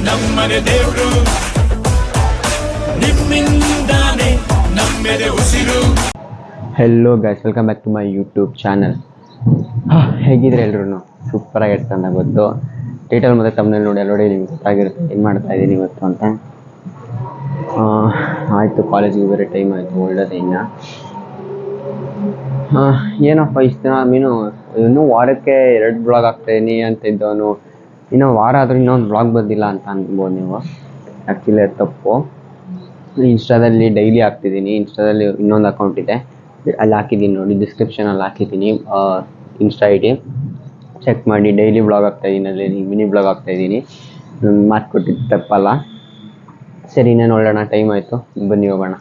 ನಮ್ಮನೆ ದೇವ್ರು ನಿಮ್ಮಿಂದಾನೆ ನಮ್ಮೆದೆ ಉಸಿರು. Hello guys, welcome back to my YouTube channel. ಹೇಗಿದ್ರೆ ಎಲ್ಲರೂ ಸೂಪರಾಗಿರುತ್ತೆ ಅಂತ ಗೊತ್ತು. ಟೈಟಲ್ ಮತ್ತು ತಮ್ಮನೇಲಿ ನೋಡಿ ನಿಮ್ಗೆ ಗೊತ್ತಾಗಿರುತ್ತೆ ಏನು ಮಾಡ್ತಾ ಇದ್ದೀನಿ ಇವತ್ತು ಅಂತ. ಆಯಿತು, ಕಾಲೇಜಿಗೆ ಬೇರೆ ಟೈಮ್ ಆಯಿತು, ಒಳ್ಳೆಯದೇ. ಏನಪ್ಪ ಇಷ್ಟು ದಿನ ಇನ್ನೂ ವಾರಕ್ಕೆ 2 ಬ್ಲಾಗ್ ಆಗ್ತಾಯಿದ್ದೀನಿ ಅಂತ ಇದ್ದವನು, ಇನ್ನೂ ವಾರ ಆದರೂ ಇನ್ನೊಂದು ಬ್ಲಾಗ್ ಬಂದಿಲ್ಲ ಅಂತ ಅನ್ಬೋದು ನೀವು. ಆ್ಯಕ್ಚುಲಿ ಅದು ತಪ್ಪು. ಇನ್ಸ್ಟಾದಲ್ಲಿ ಡೈಲಿ ಹಾಕ್ತಿದ್ದೀನಿ. ಇನ್ಸ್ಟಾದಲ್ಲಿ ಇನ್ನೊಂದು ಅಕೌಂಟ್ ಇದೆ, ಅಲ್ಲಿ ಹಾಕಿದ್ದೀನಿ ನೋಡಿ, ಡಿಸ್ಕ್ರಿಪ್ಷನಲ್ಲಿ ಹಾಕಿದ್ದೀನಿ. ಇನ್ಸ್ಟಾ ಐ ಡಿ ಚೆಕ್ ಮಾಡಿ. ಡೈಲಿ ಬ್ಲಾಗ್ ಆಗ್ತಾಯಿದ್ದೀನಿ, ಅಲ್ಲಿ ಮಿನಿ ಬ್ಲಾಗ್ ಆಗ್ತಾಯಿದ್ದೀನಿ. ಮಾತು ಕೊಟ್ಟಿದ್ದು ತಪ್ಪಲ್ಲ. ಸರಿ, ಇನ್ನೇನು ಒಳ್ಳೋಣ, ಟೈಮ್ ಆಯಿತು, ಬನ್ನಿ ಹೋಗೋಣ.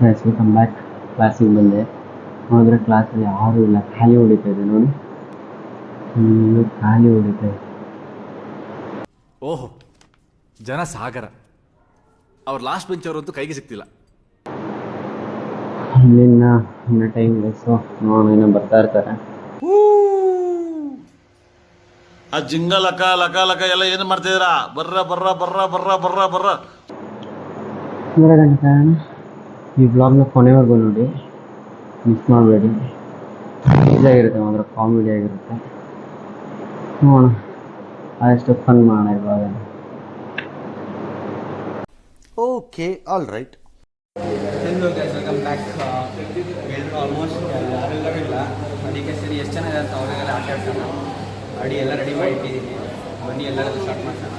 Welcome back. ಕ್ಲಾಸಿಗೆ ಬಂದೆ, ನೋಡಿದ್ರೆ ಕ್ಲಾಸಲ್ಲಿ ಯಾರೂ ಇಲ್ಲ, ಖಾಲಿ ಹೊಡಿತಾ ಇದೆ ನೋಡಿ, ಖಾಲಿ ಹೊಡಿತಾ ಇದೆ. ಓಹೋ, ಜನ ಸಾಗರ. ಅವ್ರ ಲಾಸ್ಟ್ ಬೆಂಚ್ ಅವರಂತೂ ಕೈಗೆ ಸಿಗ್ತಿಲ್ಲ. ಇನ್ನು ಟೈಮ್ ಬೇಕು, ನೋಡೋಣ, ಇನ್ನೂ ಬರ್ತಾ ಇರ್ತಾರೆ. ಆ ಜಿಂಗ ಲಕ ಲಕ ಲಕ ಎಲ್ಲ ಏನು ಮಾಡ್ತಿದ್ದೀರಾ? ಬರ್ರ ಬರ್ರ ಬರ್ರ ಬರ್ರ ಬರ್ರ ಬರ್ರ. 2 ಗಂಟೆ ಕಾರಣ ಈ ಬ್ಲಾಗ್ನ ಕೊನೆವರೆಗೂ ನೋಡಿ, ಮಿಸ್ ಮಾಡಬೇಡಿ. ಇದಾಗಿರುತ್ತೆ, ಮಾತ್ರ ಕಾಮಿಡಿ ಆಗಿರುತ್ತೆ. ನೋಡೋಣ, ಆದಷ್ಟು ಫನ್ ಮಾಡೋಣ ಇವಾಗ. Okay, all right. Hello guys, welcome back. ಎಲ್ಲರೂ ಆಲ್ಮೋಸ್ಟ್ ಯಾರೆಲ್ಲರೂ ಇಲ್ಲ, ಅದಕ್ಕೆ ಸರಿ ಎಷ್ಟು ಜನ ಇದೆ ಅಂತ ಅವರಿಗೆಲ್ಲ ಆಟ ಆಡ್ಸೋಣ. ಅಡಿ ಎಲ್ಲ ರೆಡಿ ಮಾಡಿ ಇಟ್ಟಿದ್ದೀನಿ, ಬನ್ನಿ ಎಲ್ಲರೂ ಸ್ಟಾರ್ಟ್ ಮಾಡ್ಸೋಣ.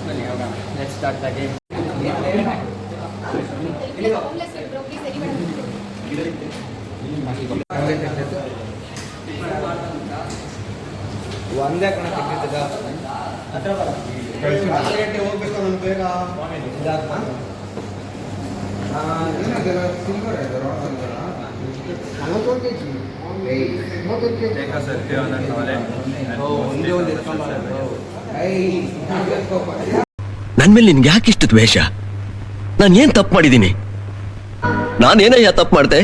ಬನ್ನಿ ಹೋಗೋಣ, ನೆಕ್ಸ್ಟ್ ಸ್ಟಾರ್ಟ್ ದ ಗೇಮ್. ಒಂದೇ ಕಣ ತೆಗೆದ ಹತ್ರ ಬರ, 4 ಗಂಟೆ ಹೋಗ್ಬೇಕು ನಾನು ಬೇಗ. ನನ್ ಮೇಲೆ ನಿನ್ಗೆ ಯಾಕೆ ಇಷ್ಟು ದ್ವೇಷ? ನಾನು ಏನ್ ತಪ್ಪು ಮಾಡಿದ್ದೀನಿ? ನಾನೇನಯ್ಯ ತಪ್ಪು ಮಾಡ್ದೆ?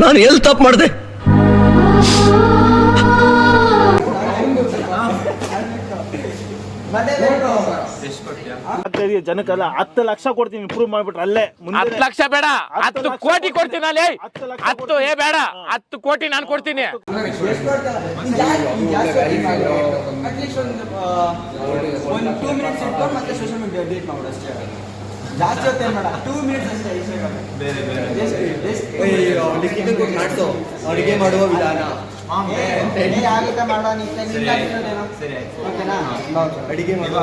ನಾನು ಎಲ್ಲಿ ತಪ್ಪು ಮಾಡ್ದೆ? ಜನಕ್ಕೆಲ್ಲ 10 ಲಕ್ಷ ಕೊಡ್ತೀನಿ, ಇಂಪ್ರೂವ್ ಮಾಡ್ಬಿಟ್ರೆ ಅಲ್ಲೇ. 10 ಲಕ್ಷ ಬೇಡ, 10 ಕೋಟಿ ಕೊಡ್ತೀನಿ. ಅಲ್ಲಿ 10 ಬೇಡ, 10 ಕೋಟಿ ನಾನು ಕೊಡ್ತೀನಿ. ಒಂದು 2 ಮಿನಿಟ್ಸ್ ಇಟ್ಟು ಮತ್ತೆ ಸೋಷಿಯಲ್ ಮೀಡಿಯಾ ಡಿಲೀಟ್ ಮಾಡೋದು ಅಷ್ಟೇ. ಜಾಸ್ತಿ ಹೊತ್ತೇನು ಬೇಡ, 2 ಮಿನಿಟ್ಸ್ ಅಷ್ಟೇ. ಅಡುಗೆ ಮಾಡುವ ವಿಧಾನ ಆಗುತ್ತೆ ಮಾಡೋ. ಅಡುಗೆ ಮಾಡುವ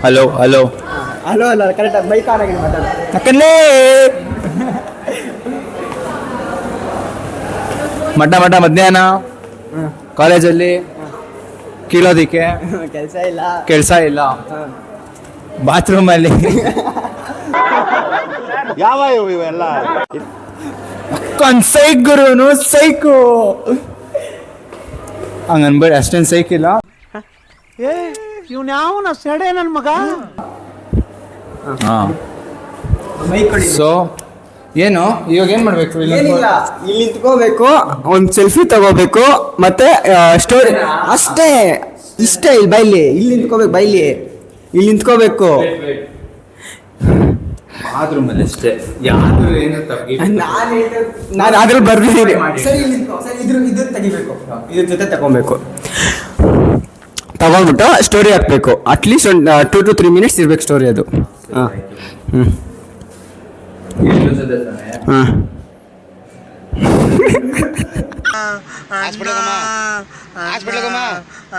ಹಲೋ ಹಲೋ ಹಲೋ ಅಲ್ಲ, ಕರೆಕ್ಟಾಗಿ ಬೈಕ್ ಆನ್ ಆಗಿ ಮಾತಾಡ. ಮಧ್ಯಾಹ್ನ ಕಾಲೇಜಲ್ಲಿ ಕೀಳೋದಿಕ್ಕೆ ಕೆಲಸ ಇಲ್ಲ. ಬಾತ್ರೂಮಲ್ಲಿ ಯಾವ ಇವೆಲ್ಲ ಸೈಕ್ ಗುರುನು ಸೈಕು ಹಂಗನ್ಬೇಡಿ, ಅಷ್ಟೇನು ಸೈಕ್ ಇಲ್ಲ. ಇವ್ನು ಯಾವನ ಸೆಡೆ ನನ್ನ ಮಗ. ಸೊ ಏನು ಇವಾಗ ಏನು ಮಾಡಬೇಕು? ಏನಿಲ್ಲ, ಇಲ್ಲಿ ನಿಂತ್ಕೋಬೇಕು, ಒಂದು ಸೆಲ್ಫಿ ತಗೋಬೇಕು, ಮತ್ತೆ ಸ್ಟೋರಿ ಅಷ್ಟೇ. ಇಷ್ಟೇ. ಇಲ್ಲಿ ಬೈಲಿ, ಇಲ್ಲಿ ನಿಂತ್ಕೋಬೇಕು, ಬೈಲಿ ಇಲ್ಲಿ ನಿಂತ್ಕೋಬೇಕು. ಬಾತ್ರೂಮಲ್ಲಿ ಅಷ್ಟೇ, ಯಾರು ಏನು ನಾನು ಅದ್ರಲ್ಲಿ ಬರ್ದಿದ್ದೀನಿ. ಸರಿ, ಇದ್ರ ತೆಗಿಬೇಕು, ಇದ್ರ ಜೊತೆ ತಗೊಬೇಕು, ತಗೊಂಡ್ಬಿಟ್ಟು ಸ್ಟೋರಿ ಹಾಕ್ಬೇಕು. ಅಟ್ಲೀಸ್ಟ್ ಒಂದು 2 to 3 ಮಿನಿಟ್ಸ್ ಇರ್ಬೇಕು ಸ್ಟೋರಿ ಅದು. ಹಾಂ ಹಾಂ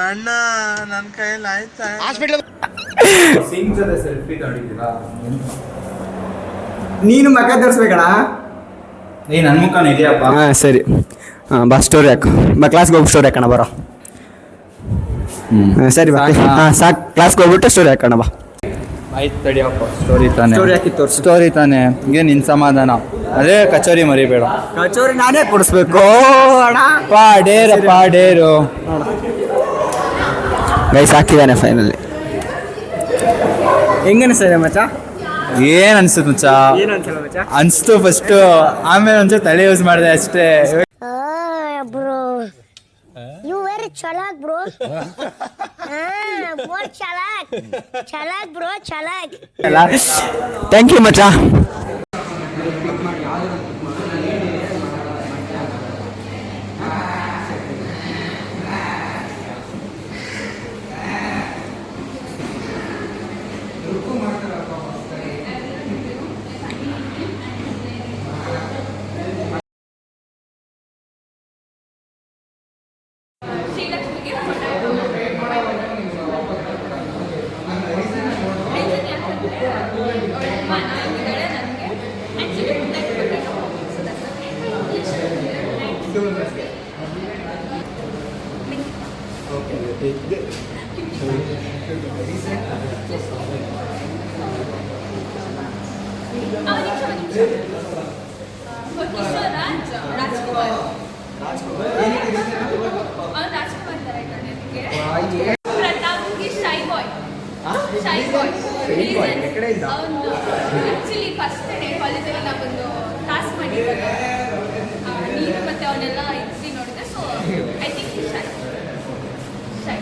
ಅಣ್ಣ, ನನ್ನ ಕೈಯಲ್ಲಿ ಆಯ್ತಾ? ನೀನು ಮಕ್ಕ ತೋರಿಸ್ಬೇಕಣ್ಣ. ನನ್ನ ಮುಖ ಇದೆಯಪ್ಪ. ಹಾಂ ಸರಿ, ಹಾಂ ಬಾ, ಸ್ಟೋರಿ ಹಾಕು ಬಾ. ಕ್ಲಾಸ್ಗೆ ಹೋಗಿ ಸ್ಟೋರಿ ಹಾಕೋಣ ಬರೋ. ಸರಿ ಬಾ. ಹಾಂ ಸಾಕು, ಕ್ಲಾಸ್ಗೆ ಹೋಗ್ಬಿಟ್ಟು ಸ್ಟೋರಿ ಹಾಕೋಣ ಬಾ. ಆಯ್ತು ತಡಿಯಪ್ಪ, ಸ್ಟೋರಿ ತಾನೆ, ಸ್ಟೋರಿ ಹಾಕಿ ತೋರಿಸು. ಸ್ಟೋರಿ ತಾನೆ, ಈಗ ನಿನ್ನ ಸಮಾಧಾನ. ಅದೇ ಕಚೋರಿ ಮರಿಬೇಡ. ಕಚೋರಿ ನಾನೇ ಕೊಡಿಸ್ಬೇಕು ಅಣ್ಣ. ಪಾಡೇರು ಗೈಸ್ ಹಾಕಿದ್ದಾನೆ ಫೈನಲ್ಲಿ. ಹೆಂಗನಿಸ್ತಾ ಇದೆ ಮಚ್ಚ? ಏನ್ ಅನ್ಸುತ್ತೆ ಮಚ್ಚ? ಅನ್ಸ್ತು ಫಸ್ಟ್, ಆಮೇಲೆ ಒಂದ್ಸಲ ತಲೆ ಯೂಸ್ ಮಾಡಿದೆ ಅಷ್ಟೇ. ಬ್ರೋ ಯು ವೆರಿ ಚಲಾಕ್ ಬ್ರೋ. ಬೋಲ್ ಚಲಾಕ್ ಚಲಾಕ್ ಬ್ರೋ ಚಲಾಕ್. ಥ್ಯಾಂಕ್ ಯು ಮಚ್ಚ. ಆಕ್ಚುಲಿ ಫಸ್ಟ್ ಡೇ ಕಾಲೇಜಲ್ಲಿ ನಾವೊಂದು ಟಾಸ್ಕ್ ಮಾಡಿದ್ವಿ, ನೀರು ಮತ್ತೆ ಅವನ್ನೆಲ್ಲ ಇದ್ರಿ ನೋಡಿದೆ. So I think shy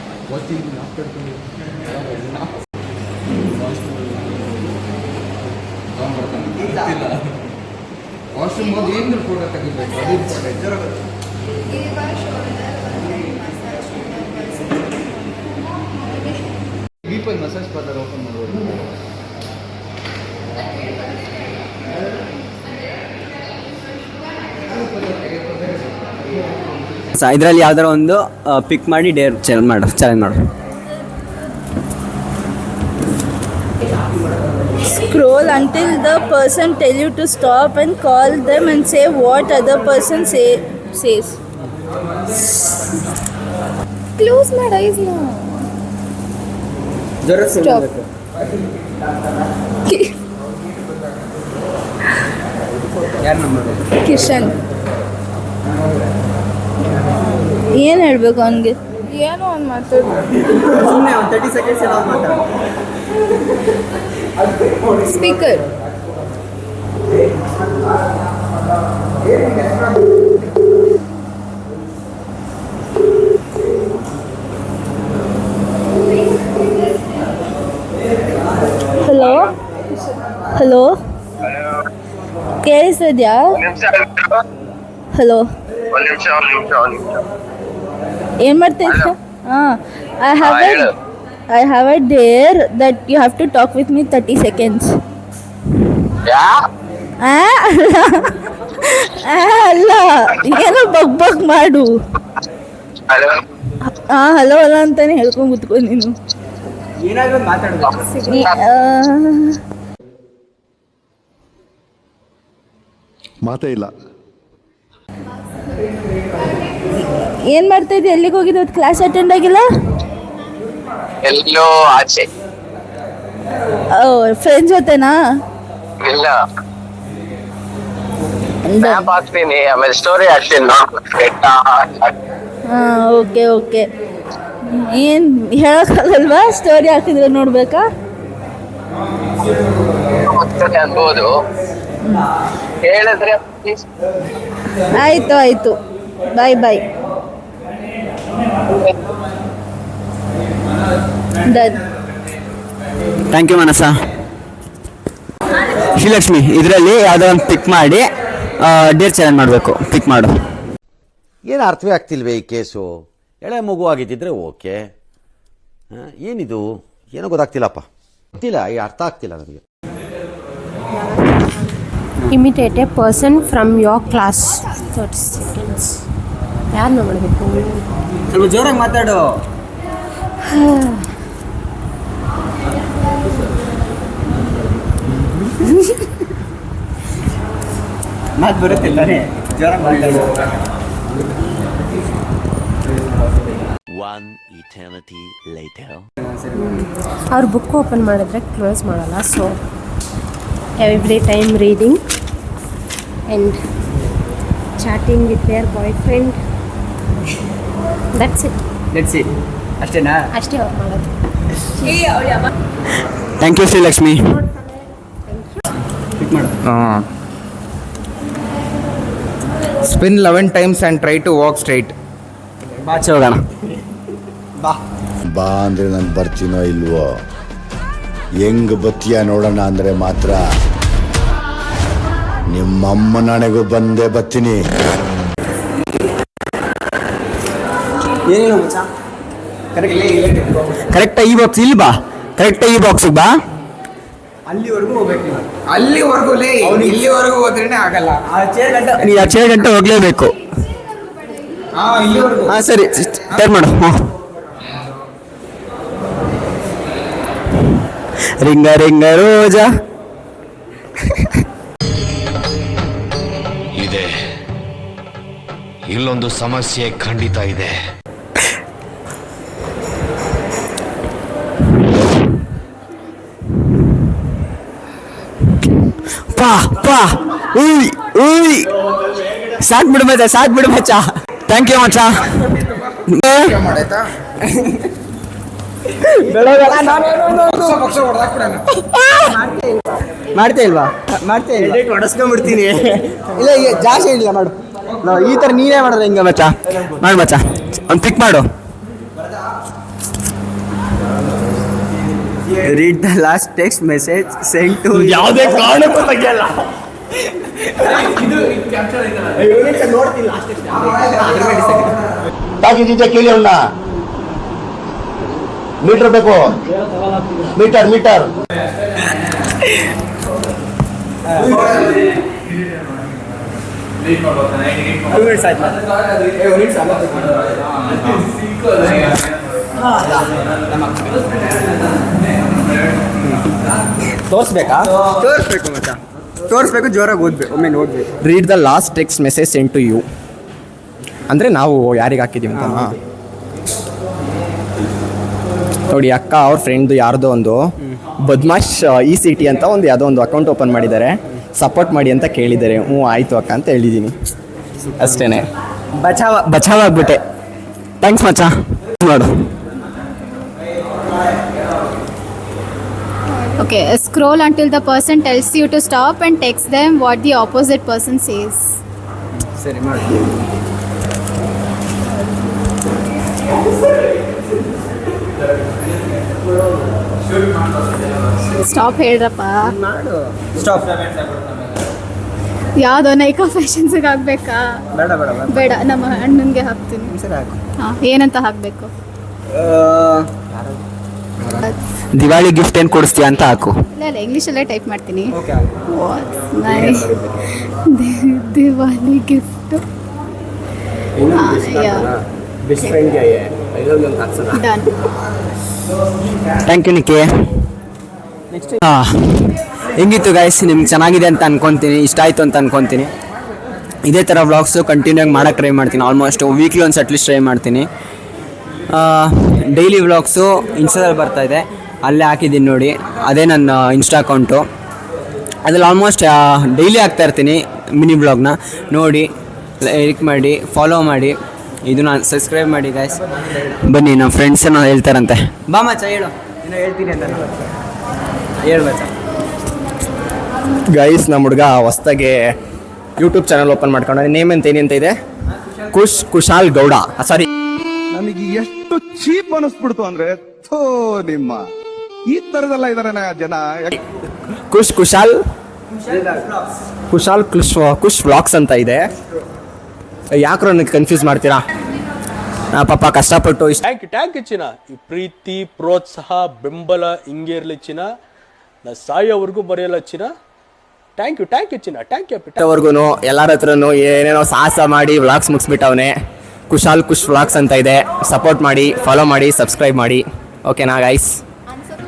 washroom ಹೋಗಿ ಏನು ಫೋಟೋ ತೆಗಿಬೇಕು, ಅದು ಇಂಪಾರ್ಟೆಂಟ್. ಡೀಪಲ್ಲಿ ಮಸಾಜ್ ಪಾರ್ಲರ್ ಓಪನ್ ಮಾಡ್ಬೋದು. ಇದರಲ್ಲಿ ಯಾವ್ದಾರ ಒಂದು ಪಿಕ್ ಮಾಡಿ ಚಾಲೆಂಜ್ ಮಾಡು. Scroll until the person tell you to stop and call them and say what other person says. Close my eyes now. Stop. ಯಾರು ನಂಬರ್? ಕಿಶನ್. ಏನು ಹೇಳ್ಬೇಕು ಅವನಿಗೆ? ಏನೋ ಅವ್ನು ಮಾತಾಡು. ಸುಮ್ಮನೆ ಒಂದು 30 ಸೆಕೆಂಡ್ಸ್ ಎಲ್ಲ ಮಾತಾಡು. ಸ್ಪೀಕರ್. ಹಲೋ ಹಲೋ ಕೇಳಿಸ್ತಿದ್ಯಾ? ಹಲೋ ಏನು ಮಾಡ್ತಿದ್ಯಾ? ಹಾಂ, I have a dare that you have to talk with me 30 seconds. ಅಲ್ಲ, ಏನೋ ಬಗ್ ಮಾಡು. ಹಲೋ ಅಲ್ಲ ಅಂತಾನೆ ಹೇಳ್ಕೊಂಡು ಕೂತ್ಕೊ ನೀನು. ಏನಾದರೂ ಮಾತಾಡಬೇಕು. ಮಾತೇ ಇಲ್ಲ. ಏನು ಮಾಡ್ತಾ ಇದ್ದೆ? ಎಲ್ಲಿಗೆ ಹೋಗಿದ್ದೆ? ಕ್ಲಾಸ್ ಅಟೆಂಡ್ ಆಗಿಲ್ಲ? ಎಲ್ಲೋ ಆಚೆ. ಫ್ರೆಂಡ್ಸ್ ಜೊತೆನಾ? ಇಲ್ಲ, ಸ್ನ್ಯಾಪ್ ಹಾಕ್ತೀನಿ, ಆಮೇಲೆ ಸ್ಟೋರಿ ಹಾಕ್ತೀನಿ. ಹಾಂ, ಓಕೆ ಓಕೆ. ಏನು ಹೇಳೋಕ್ಕಾಗಲ್ವಾ? ಸ್ಟೋರಿ ಹಾಕಿದ್ರೆ ನೋಡ್ಬೇಕಾ? ಅನ್ಬೋದು, ಹೇಳಿದ್ರೆ. ಆಯಿತು ಆಯಿತು, ಬಾಯ್ ಬಾಯ್. ಡನ್. ಥ್ಯಾಂಕ್ ಯು ಮನಸ. ಶ್ರೀಲಕ್ಷ್ಮಿ, ಇದರಲ್ಲಿ ಯಾವುದೋ ಒಂದು ಪಿಕ್ ಮಾಡಿ ಡೇರ್ ಚಾಲೆಂಜ್ ಮಾಡಬೇಕು. ಪಿಕ್ ಮಾಡು. ಏನು ಅರ್ಥವೇ ಆಗ್ತಿಲ್ವೇ ಈ ಕೇಸು? ಎಳೆ ಮಗು ಆಗಿದ್ದಿದ್ರೆ ಓಕೆ, ಏನಿದು ಏನೋ ಗೊತ್ತಾಗ್ತಿಲ್ಲಪ್ಪ, ಗೊತ್ತಿಲ್ಲ, ಈ ಅರ್ಥ ಆಗ್ತಿಲ್ಲ ನನಗೆ. Imitate A person from your class 30 seconds. ಯಾರನ್ನ ಮಾಡಬೇಕು? ಸ್ವಲ್ಪ ಜೋರಾಗಿ ಮಾತಾಡು. ಮಾತು ಬರುತ್ತಿಲ್ಲನೇ, ಜೋರಾಗಿ ಮಾತಾಡು. One eternity later. ಅವ್ರ ಬುಕ್ ಓಪನ್ ಮಾಡಿದ್ರೆ ಕ್ಲೋಸ್ ಮಾಡಲ್ಲ. So every time reading and chatting with their boyfriend. That's it. ಅಷ್ಟೇನಾ? ಅಷ್ಟೇ ಅವ್ರು ಮಾಡೋದು. Thank you Srilakshmi. Thank click ಮಾಡು. Spin 11 times and try to walk straight. ಬಾಚೆ ಹೋಗೋಣ. ಬಾ ಅಂದ್ರೆ ನಾನು ಬರ್ತೀನೋ ಇಲ್ವೋ, ಹೆಂಗ್ ಬತ್ತೀಯ ನೋಡೋಣ ಅಂದ್ರೆ ಮಾತ್ರ ನಿಮ್ಮಮ್ಮ ನನಗೂ ಬಂದೇ ಬರ್ತೀನಿ. ಏನಿಲ್ಲ ಮಚ್ಚ, ಕರೆಕ್ಟಾಗಿ ಈ ಬಾಕ್ಸ್ ಇಲ್ಲಿ ಬಾ, ಕರೆಕ್ಟಾಗಿ ಈ ಬಾಕ್ಸಿಗೆ ಬಾ. ಅಲ್ಲಿವರೆಗೂ ಹೋಗ್ಬೇಕು ನೀವು. ಅಲ್ಲಿವರೆಗೂ ಇಲ್ಲಿವರೆಗೂ ಹೋದ್ರೇನೆ ಆಗಲ್ಲ. ನೀನು ಆ ಚೇರ್ ಗಂಟೆ ಹೋಗ್ಲೇಬೇಕು. ಇಲ್ಲಿವರೆಗೂ. ಹಾಂ ಸರಿ, ಟೈರ್ ಮಾಡು. ರಿಂಗ ರಿಂಗ ರೋಜಾ ಇದೆ, ಇಲ್ಲೊಂದು ಸಮಸ್ಯೆ ಖಂಡಿತ ಇದೆ. ಪಾ ಪಾ ಉಯ್ ಉಯ್ ಸಾಕ್ ಬಿಡು ಮಚ್ಚ, ಸಾಕ್ ಬಿಡು ಮಚ್ಚ. ಥ್ಯಾಂಕ್ ಯು ಮಚ್ಚ. ಮಾಡ್ತೇ ಇಲ್ವಾ? ಮಾಡ್ತೇ ಇಲ್ಲ, ಹೊಡೆಸ್ಕೊಂಡ್ಬಿಡ್ತೀನಿ. ಇಲ್ಲ ಈಗ ಜಾಸ್ತಿ ಇಲ್ಲ ಮಾಡು. ಈ ಥರ ನೀನೇ ಮಾಡಿದ್ರೆ ಹಿಂಗೆ ಮಚ್ಚ. ಮಾಡು ಮಚ್ಚ, ಒಂದು ಪಿಕ್ ಮಾಡು. Read the last text message send to. ಯಾವುದೇ ಕಾರಣಕ್ಕೂ ತೆಗಿಯಲ್ಲ. ಕೇಳಿ ಅಣ್ಣ, ಮೀಟರ್ ಬೇಕು, ಮೀಟರ್ ಮೀಟರ್. ತೋರಿಸ್ಬೇಕಾ? ತೋರಿಸ್ಬೇಕು ಮಚ್ಚ, ತೋರಿಸ್ಬೇಕು. ಜೋರಾಗಿ ಓದ್ಬೇಕು, ಒಮ್ಮೆ ನೋಡ್ಬೇಕು. Read the last text message send to you ಅಂದರೆ ನಾವು ಯಾರಿಗೆ ಹಾಕಿದ್ದೀವಿ ಅಂತ ನೋಡಿ. ಅಕ್ಕ ಅವ್ರ ಫ್ರೆಂಡ್ದು ಯಾರ್ದೋ ಒಂದು ಬದ್ಮಾಶ್ ECT ಅಂತ ಒಂದು ಯಾವುದೋ ಒಂದು ಅಕೌಂಟ್ ಓಪನ್ ಮಾಡಿದ್ದಾರೆ, ಸಪೋರ್ಟ್ ಮಾಡಿ ಅಂತ ಕೇಳಿದ್ದಾರೆ. ಹ್ಞೂ ಆಯಿತು ಅಕ್ಕ ಅಂತ ಹೇಳಿದ್ದೀನಿ ಅಷ್ಟೇ. ಬಚಾವ್ ಆಗ್ಬಿಟ್ಟೆ. ಥ್ಯಾಂಕ್ಸ್ ಮಚ್ಚ. ಮಾಡು. Okay, scroll until the person tells you to stop and text them what the opposite person says. ಸರಿ ಮಾಡಿ. ಸ್ಟಾಪ್ ಹೇಳ್ರಪ್ಪ. ಮಾಡು. ಸ್ಟಾಪ್. ಯಾವುದೋ ನೈಕಾ ಫ್ಯಾಷನ್ಸಿಗೆ ಹಾಕ್ಬೇಕಾ? ಬೇಡ ಬೇಡ ಬೇಡ, ನಮ್ಮ ಅಣ್ಣನಿಗೆ ಹಾಕ್ತೀನಿ. ಸರಿ ಹಾಕು. ಹಾಂ, ಏನಂತ ಹಾಕಬೇಕು? ದಿವಾಳಿ ಗಿಫ್ಟ್ ಏನು ಕೊಡಿಸ್ತೀಯ ಅಂತ ಹಾಕು. ಇಲ್ಲ ಇಂಗ್ಲೀಷಲ್ಲೇ ಟೈಪ್ ಮಾಡ್ತೀನಿ. Diwali gift done. Thank you Nikki. ಹೆಂಗಿತ್ತು ಗೈಸ್? ನಿಮ್ಗೆ ಚೆನ್ನಾಗಿದೆ ಅಂತ ಅನ್ಕೊತೀನಿ, ಇಷ್ಟ ಆಯಿತು ಅಂತ ಅನ್ಕೊತೀನಿ. ಇದೇ ಥರ ವ್ಲಾಗ್ಸು ಕಂಟಿನ್ಯೂ ಆಗಿ ಮಾಡೋಕ್ಕೆ ಟ್ರೈ ಮಾಡ್ತೀನಿ. Almost weekly once at least try ಮಾಡ್ತೀನಿ. ಡೈಲಿ ವ್ಲಾಗ್ಸು ಇನ್ಸ್ಟಾದಲ್ಲಿ ಬರ್ತಾಯಿದೆ, ಅಲ್ಲೇ ಹಾಕಿದ್ದೀನಿ ನೋಡಿ. ಅದೇ ನನ್ನ ಇನ್ಸ್ಟಾ ಅಕೌಂಟು. ಅದ್ರಲ್ಲಿ ಆಲ್ಮೋಸ್ಟ್ ಡೈಲಿ ಹಾಕ್ತಾ ಇರ್ತೀನಿ ಮಿನಿ ವ್ಲಾಗ್ನ. ನೋಡಿ, ಲೈಕ್ ಮಾಡಿ, ಫಾಲೋ ಮಾಡಿ, ಇದನ್ನ ಸಬ್ಸ್ಕ್ರೈಬ್ ಮಾಡಿ ಗೈಸ್. ಬನ್ನಿ, ನಮ್ಮ ಫ್ರೆಂಡ್ಸ್ ಏನೋ ಹೇಳ್ತಾರಂತೆ. ಬಾ ಮಚ್ಚ, ಹೇಳು. ಏನೋ ಹೇಳ್ತೀನಿ ಅಂತ ಹೇಳು ಮಚ್ಚ. ಗೈಸ್, ನಮ್ಮ ಹುಡುಗ ಹೊಸ್ದಾಗೆ ಯೂಟ್ಯೂಬ್ ಚಾನಲ್ ಓಪನ್ ಮಾಡ್ಕೊಂಡ್ರೆ. ನೇಮ್ ಅಂತ ಏನಂತ ಇದೆ? ಕುಶಾಲ್ ಗೌಡ. ಸಾರಿ, ನನಗೆ ಎಷ್ಟು ಚೀಪ್ ಅನಿಸ್ಬಿಡ್ತು ಅಂದ್ರೆ, ಥೋ ನಿಮ್ಮ ಈ ತರದೆಲ್ಲ ಇದಾರೆ ಜನ. ಕುಶ್ ವ್ಲಾಗ್ಸ್ ಅಂತ ಇದೆ. ಯಾಕ್ರೋ ನನಗೆ ಕನ್ಫ್ಯೂಸ್ ಮಾಡ್ತೀರಾ? ಪಾಪ ಕಷ್ಟಪಟ್ಟು ಇಷ್ಟ. ಟ್ಯಾಂಕ್ ಯು ಚಿನ್ನ. ಈ ಪ್ರೀತಿ, ಪ್ರೋತ್ಸಾಹ, ಬೆಂಬಲ ಹಿಂಗೆ ಇರಲಿ ಚಿನ್ನ. ನಾ ಸಾಯೋವರೆಗೂ ಬರೆಯಲ್ಲ ಚಿನ್ನ. ಥ್ಯಾಂಕ್ ಯು ಚಿನ್ನ. Thank you. ಅವ್ರಿಗೂ ಎಲ್ಲರ ಹತ್ರನೂ ಏನೇನೋ ಸಾಹಸ ಮಾಡಿ ವ್ಲಾಗ್ಸ್ ಮುಗಿಸ್ಬಿಟ್ಟವನೇ. ಕುಶ್ ವ್ಲಾಗ್ಸ್ ಅಂತ ಇದೆ. ಸಪೋರ್ಟ್ ಮಾಡಿ, ಫಾಲೋ ಮಾಡಿ, ಸಬ್ಸ್ಕ್ರೈಬ್ ಮಾಡಿ. ಓಕೆನಾ ಗೈಸ್?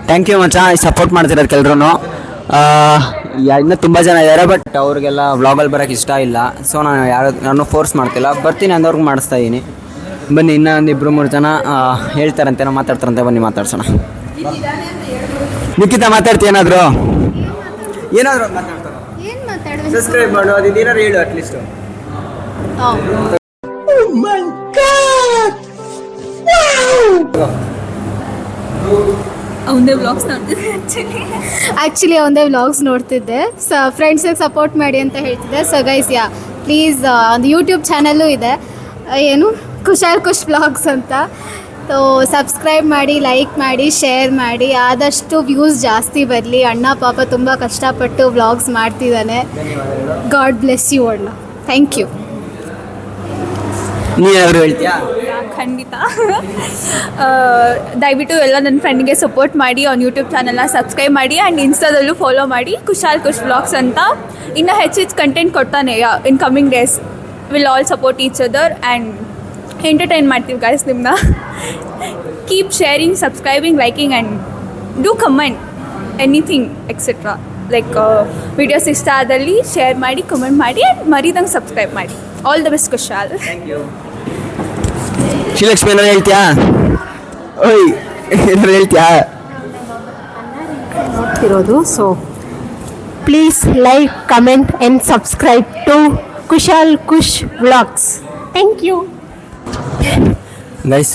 ಥ್ಯಾಂಕ್ ಯು ಮಚ್ಚ, ಸಪೋರ್ಟ್ ಮಾಡ್ತಿರೋದು ಕೆಲ್ರೂ. ಇನ್ನೂ ತುಂಬ ಜನ ಇದ್ದಾರೆ, ಬಟ್ ಅವ್ರಿಗೆಲ್ಲ ವ್ಲಾಗಲ್ಲಿ ಬರೋಕ್ಕೆ ಇಷ್ಟ ಇಲ್ಲ. ಸೊ ನಾನು ಫೋರ್ಸ್ ಮಾಡ್ತಿಲ್ಲ, ಬರ್ತೀನಿ ಅಂದವ್ರಿಗೆ ಮಾಡಿಸ್ತಾ ಇದ್ದೀನಿ. ಬನ್ನಿ, ಇನ್ನೂ ಒಂದು 2-3 ಜನ ಹೇಳ್ತಾರಂತೆ, ನಾವು ಮಾತಾಡ್ತಾರಂತೆ. ಬನ್ನಿ ಮಾತಾಡ್ಸೋಣ. ನಿಖಿತ ಮಾತಾಡ್ತೀಯ ಏನಾದರೂ? ಏನು ಮಾತಾಡೋದು? ಸಬ್ಸ್ಕ್ರೈಬ್ ಮಾಡು, ಅದು ಏನಾರು ಹೇಳು ಅಟ್ಲೀಸ್ಟ್. ಅವನದೇ ವ್ಲಾಗ್ಸ್ ನೋಡ್ತಿದ್ದೆ ಆ್ಯಕ್ಚುಲಿ ಅವನದೇ ವ್ಲಾಗ್ಸ್ ನೋಡ್ತಿದ್ದೆ. ಫ್ರೆಂಡ್ಸಿಗೆ ಸಪೋರ್ಟ್ ಮಾಡಿ ಅಂತ ಹೇಳ್ತಿದ್ದೆ. ಸೊ ಗೈಸ್ ಪ್ಲೀಸ್ ಒಂದು ಯೂಟ್ಯೂಬ್ ಚಾನಲ್ಲು ಇದೆ, ಏನು ಕುಶಾಲ್ ಕುಶ್ ವ್ಲಾಗ್ಸ್ ಅಂತ. ಸೊ ಸಬ್ಸ್ಕ್ರೈಬ್ ಮಾಡಿ, ಲೈಕ್ ಮಾಡಿ, ಶೇರ್ ಮಾಡಿ, ಆದಷ್ಟು ವ್ಯೂಸ್ ಜಾಸ್ತಿ ಬರಲಿ. ಅಣ್ಣ ಪಾಪ ತುಂಬ ಕಷ್ಟಪಟ್ಟು ವ್ಲಾಗ್ಸ್ ಮಾಡ್ತಿದ್ದಾನೆ. ಗಾಡ್ ಬ್ಲೆಸ್ ಯು ಅಣ್ಣ. Thank you. ನೀನಾದರೂ ಹೇಳ್ತೀಯಾ? ಖಂಡಿತ. ದಯವಿಟ್ಟು ಎಲ್ಲ ನನ್ನ ಫ್ರೆಂಡ್ಗೆ ಸಪೋರ್ಟ್ ಮಾಡಿ, ಅವ್ನ ಯೂಟ್ಯೂಬ್ ಚಾನಲ್ನ ಸಬ್ಸ್ಕ್ರೈಬ್ ಮಾಡಿ ಆ್ಯಂಡ್ ಇನ್ಸ್ಟಾದಲ್ಲೂ ಫಾಲೋ ಮಾಡಿ, ಕುಶಾಲ್ ಕುಶ್ ವ್ಲಾಗ್ಸ್ ಅಂತ. ಇನ್ನೂ ಹೆಚ್ಚು ಕಂಟೆಂಟ್ ಕೊಡ್ತಾನೆ in coming days. Will all support each other and entertain ಮಾಡ್ತೀವಿ ಗೈಸ್ ನಿಮ್ಮನ್ನ. Keep sharing, subscribing, liking and do comment anything etcetera. Like videos ಇಷ್ಟ ಆದಲ್ಲಿ ಶೇರ್ ಮಾಡಿ, ಕಮೆಂಟ್ ಮಾಡಿ ಆ್ಯಂಡ್ ಮರಿದಂಗೆ ಸಬ್ಸ್ಕ್ರೈಬ್ ಮಾಡಿ. All the best Kushal. Srilakshmi ಏನಾರು ಹೇಳ್ತೀಯಾ? ಓಯ್ ಏನಾರು ಹೇಳ್ತೀಯಾ? ನೋಡ್ತಿರೋದು. So please like, comment and subscribe to Kushal Kush vlogs. Thank you guys.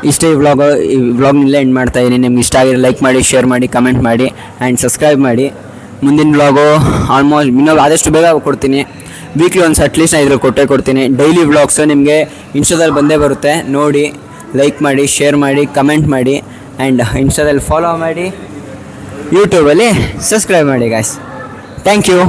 ಇಷ್ಟೇ ಈ ವ್ಲಾಗ್ನೆಲ್ಲ ಎಂಡ್ ಮಾಡ್ತಾ ಇದ್ದೀನಿ. ನಿಮ್ಗೆ ಇಷ್ಟ ಆಗಿರೋ ಲೈಕ್ ಮಾಡಿ, ಶೇರ್ ಮಾಡಿ, ಕಮೆಂಟ್ ಮಾಡಿ ಆ್ಯಂಡ್ ಸಬ್ಸ್ಕ್ರೈಬ್ ಮಾಡಿ. ಮುಂದಿನ ವ್ಲಾಗು ಆಲ್ಮೋಸ್ಟ್ ಇನ್ನೂ ಆದಷ್ಟು ಬೇಗ ಕೊಡ್ತೀನಿ. ವೀಕ್ಲಿ ಒನ್ಸ್ ಅಟ್ಲೀಸ್ಟ್ ನಾನು ಇದ್ರಲ್ಲಿ ಕೊಡ್ತೀನಿ. ಡೈಲಿ ವ್ಲಾಗ್ಸು ನಿಮಗೆ ಇನ್ಸ್ಟಾದಲ್ಲಿ ಬಂದೇ ಬರುತ್ತೆ. ನೋಡಿ, ಲೈಕ್ ಮಾಡಿ, ಶೇರ್ ಮಾಡಿ, ಕಮೆಂಟ್ ಮಾಡಿ ಆ್ಯಂಡ್ ಇನ್ಸ್ಟಾದಲ್ಲಿ ಫಾಲೋ ಮಾಡಿ, ಯೂಟ್ಯೂಬಲ್ಲಿ ಸಬ್ಸ್ಕ್ರೈಬ್ ಮಾಡಿ ಗಾಯ್ಸ್. Thank you.